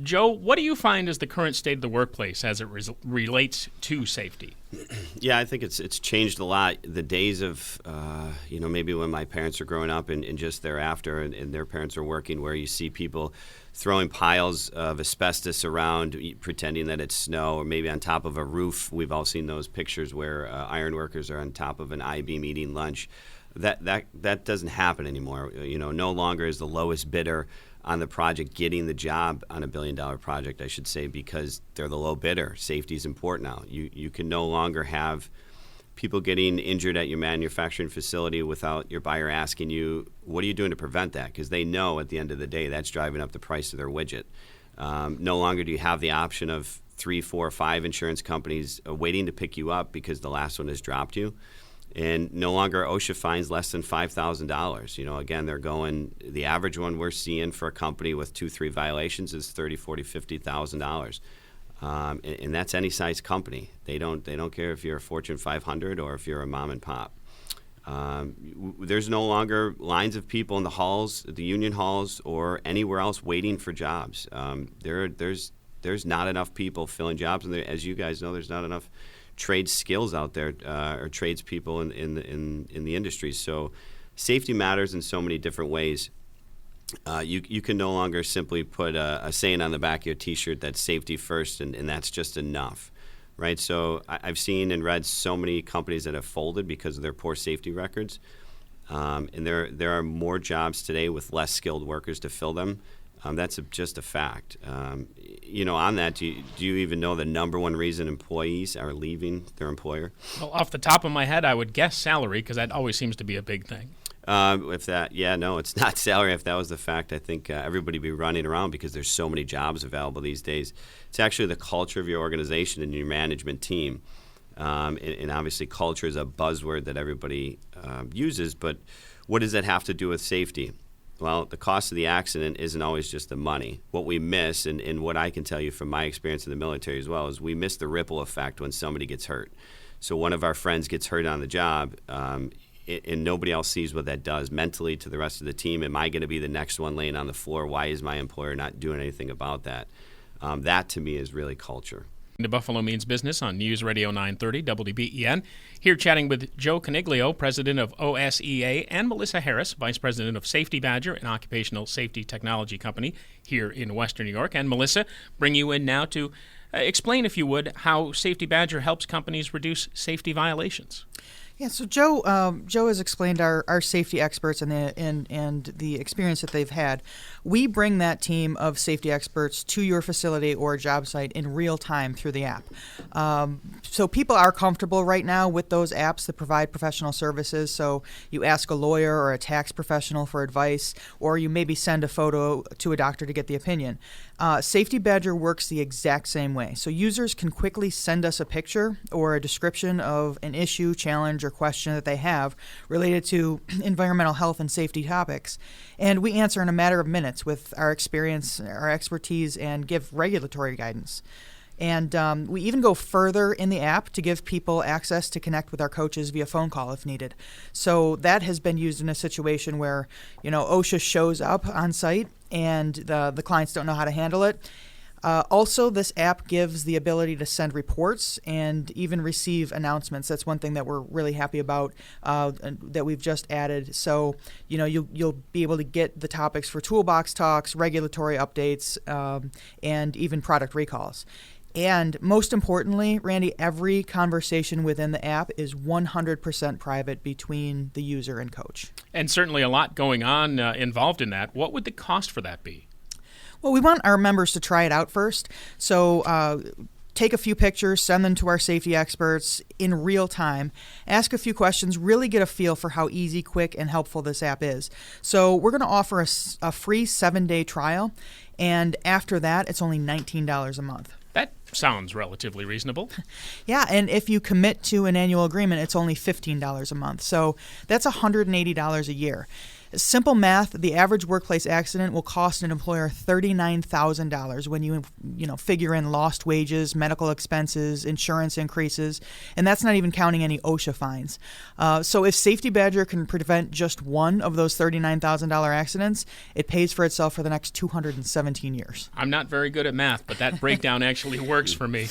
Joe, what do you find is the current state of the workplace as it relates to safety? Yeah, I think it's changed a lot. The days of, maybe when my parents are growing up and just thereafter and their parents are working, where you see people throwing piles of asbestos around, pretending that it's snow, or maybe on top of a roof. We've all seen those pictures where iron workers are on top of an I-beam eating lunch. That doesn't happen anymore. No longer is the lowest bidder on the project getting the job on a $1 billion project, I should say, because they're the low bidder. Safety is important now. You can no longer have people getting injured at your manufacturing facility without your buyer asking you, what are you doing to prevent that? Because they know at the end of the day that's driving up the price of their widget. No longer do you have the option of 3, 4, 5 insurance companies waiting to pick you up because the last one has dropped you. And no longer OSHA fines less than $5,000. Again, they're going, the average one we're seeing for a company with 2, 3 violations is $30,000, $40,000, $50,000. And that's any size company. They don't care if you're a Fortune 500 or if you're a mom and pop. There's no longer lines of people in the halls, the union halls, or anywhere else waiting for jobs. There's not enough people filling jobs, and as you guys know, there's not enough trade skills out there, or tradespeople in the industry. So safety matters in so many different ways. You can no longer simply put a saying on the back of your T-shirt that's safety first, and that's just enough, right? So I've seen and read so many companies that have folded because of their poor safety records, and there are more jobs today with less skilled workers to fill them. That's just a fact. On that, do you even know the number one reason employees are leaving their employer? Well, off the top of my head, I would guess salary, because that always seems to be a big thing. It's not salary. If that was the fact, I think everybody would be running around because there's so many jobs available these days. It's actually the culture of your organization and your management team. And obviously culture is a buzzword that everybody uses, but what does that have to do with safety? Well, the cost of the accident isn't always just the money. What we miss, and what I can tell you from my experience in the military as well, is we miss the ripple effect when somebody gets hurt. So one of our friends gets hurt on the job, and nobody else sees what that does mentally to the rest of the team. Am I going to be the next one laying on the floor? Why is my employer not doing anything about that? That, to me, is really culture. To Buffalo Means Business on News Radio 930 WBEN. Here chatting with Joe Coniglio, president of OSEA, and Melissa Harris, vice president of Safety Badger, an occupational safety technology company here in Western New York. And Melissa, bring you in now to explain, if you would, how Safety Badger helps companies reduce safety violations. Yeah, so Joe has explained our safety experts and the experience that they've had. We bring that team of safety experts to your facility or job site in real time through the app. So people are comfortable right now with those apps that provide professional services. So you ask a lawyer or a tax professional for advice, or you maybe send a photo to a doctor to get the opinion. Safety Badger works the exact same way. So users can quickly send us a picture or a description of an issue, challenge, or question that they have related to environmental health and safety topics. And we answer in a matter of minutes with our experience, our expertise, and give regulatory guidance. And we even go further in the app to give people access to connect with our coaches via phone call if needed. So that has been used in a situation where, OSHA shows up on site and the clients don't know how to handle it. Also, this app gives the ability to send reports and even receive announcements. That's one thing that we're really happy about that we've just added. So, you'll be able to get the topics for toolbox talks, regulatory updates, and even product recalls. And most importantly, Randy, every conversation within the app is 100% private between the user and coach. And certainly a lot going on involved in that. What would the cost for that be? Well, we want our members to try it out first. So take a few pictures, send them to our safety experts in real time, ask a few questions, really get a feel for how easy, quick, and helpful this app is. So we're going to offer a free 7-day trial, and after that, it's only $19 a month. That sounds relatively reasonable. Yeah, and if you commit to an annual agreement, it's only $15 a month. So that's $180 a year. Simple math: the average workplace accident will cost an employer $39,000 when you figure in lost wages, medical expenses, insurance increases, and that's not even counting any OSHA fines. So if Safety Badger can prevent just one of those $39,000 accidents, it pays for itself for the next 217 years. I'm not very good at math, but that breakdown actually works for me.